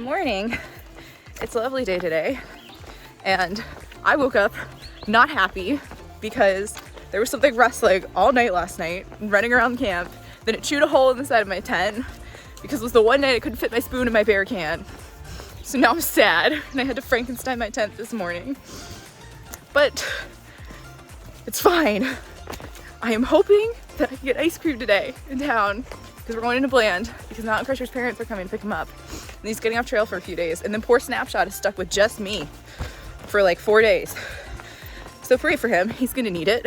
Good morning. It's a lovely day today, and I woke up not happy because there was something rustling all night last night, running around the camp. Then it chewed a hole in the side of my tent because it was the one night I couldn't fit my spoon in my bear can. So now I'm sad, and I had to Frankenstein my tent this morning. But it's fine. I am hoping that I can get ice cream today in town because we're going into Bland because Mountain Crusher's parents are coming to pick him up. And he's getting off trail for a few days. And then poor Snapshot is stuck with just me for like 4 days. So pray for him. He's gonna need it.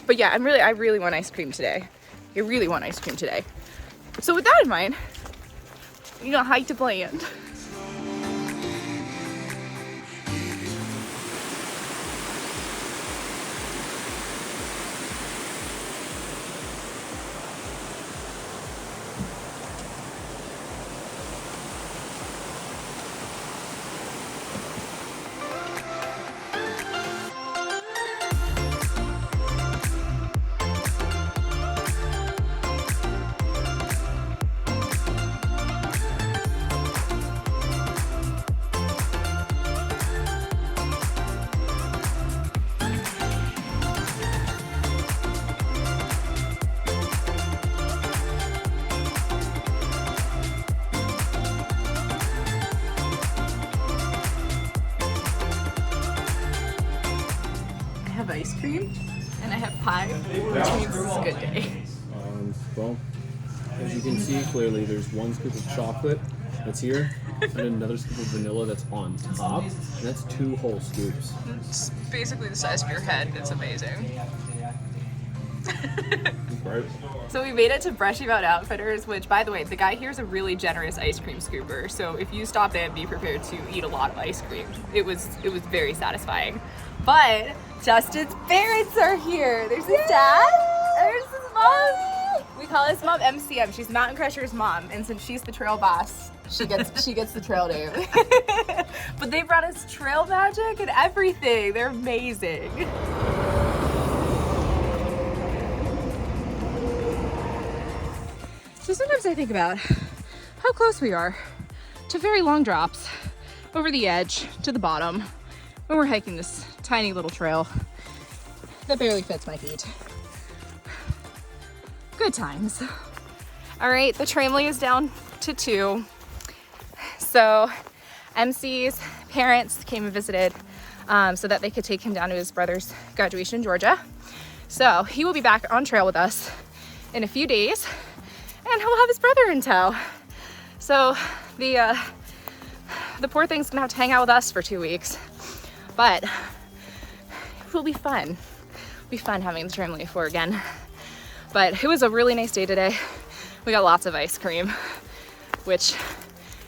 But yeah, I really want ice cream today. I really want ice cream today. So with that in mind, you know, hike to Bland. Ice cream and I have pie, which means it's a good day. Well, as you can see clearly, there's one scoop of chocolate that's here and another scoop of vanilla that's on top, and that's 2 whole scoops. It's basically the size of your head. It's amazing. Right. So we made it to Brushy Mountain Outfitters, which, by the way, the guy here is a really generous ice cream scooper. So if you stop in, be prepared to eat a lot of ice cream. It was very satisfying. But Justin's parents are here. There's his dad. There's his mom. We call his mom MCM. She's Mountain Crusher's mom, and since she's the trail boss, she gets the trail name. But they brought us trail magic and everything. They're amazing. So sometimes I think about how close we are to very long drops over the edge to the bottom when we're hiking this tiny little trail that barely fits my feet. Good times. All right, the tramway is down to 2. So MC's parents came and visited so that they could take him down to his brother's graduation in Georgia. So he will be back on trail with us in a few days, and he'll have his brother in tow. So the poor thing's gonna have to hang out with us for 2 weeks, but it will be fun. It'll be fun having the tramway for again. But it was a really nice day today. We got lots of ice cream, which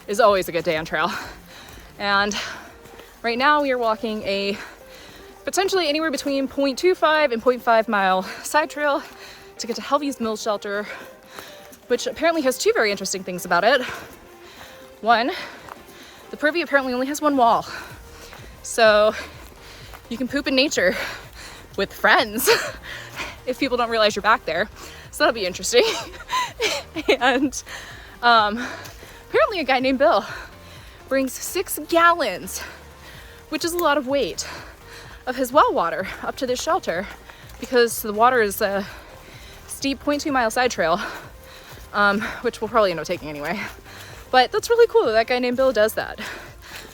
is always a good day on trail. And right now we are walking a potentially anywhere between 0.25 and 0.5 mile side trail to get to Helvey's Mill Shelter, which apparently has 2 very interesting things about it. One, the privy apparently only has 1 wall. So you can poop in nature with friends if people don't realize you're back there. So that'll be interesting. And apparently a guy named Bill brings 6 gallons, which is a lot of weight, of his well water up to this shelter because the water is a steep 0.2 mile side trail, which we'll probably end up taking anyway. But that's really cool that guy named Bill does that.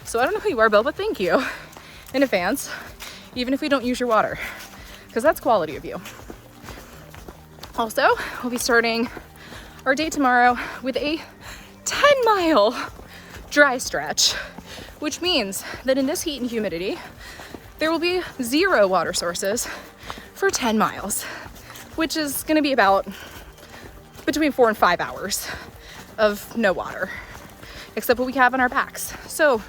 So I don't know who you are, Bill, but thank you in advance, even if we don't use your water, because that's quality of you. Also, we'll be starting our day tomorrow with a 10-mile dry stretch, which means that in this heat and humidity, there will be 0 water sources for 10 miles, which is gonna be about between 4 and 5 hours of no water, except what we have on our backs. So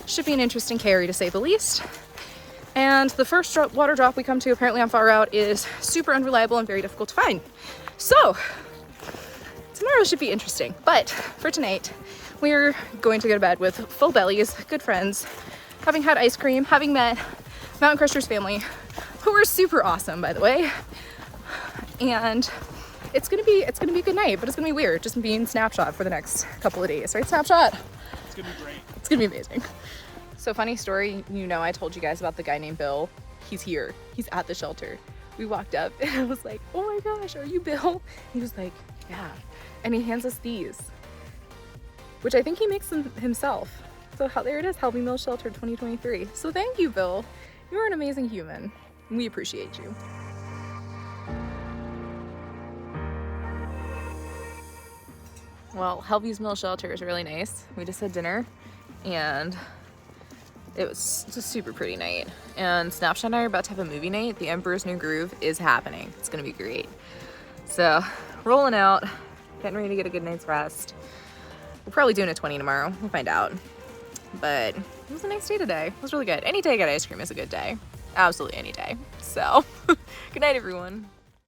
should be an interesting carry to say the least. And the first water drop we come to apparently on far out is super unreliable and very difficult to find. So tomorrow should be interesting. But for tonight, we're going to go to bed with full bellies, good friends, having had ice cream, having met Mountain Crusher's family, who are super awesome, by the way. And it's gonna be a good night, but it's gonna be weird just being Snapshot for the next couple of days, right, Snapshot? It's gonna be great. It's gonna be amazing. So funny story, you know, I told you guys about the guy named Bill. He's here. He's at the shelter. We walked up and I was like, oh my gosh, are you Bill? He was like, yeah. And he hands us these, which I think he makes them himself. So there it is, Helvey Mill Shelter 2023. So thank you, Bill. You're an amazing human. We appreciate you. Well, Helvey's Mill Shelter is really nice. We just had dinner and it was just a super pretty night. And Snapshot and I are about to have a movie night. The Emperor's New Groove is happening. It's gonna be great. So, rolling out, getting ready to get a good night's rest. We're probably doing a 20 tomorrow. We'll find out. But it was a nice day today. It was really good. Any day I get ice cream is a good day. Absolutely any day. So, good night, everyone.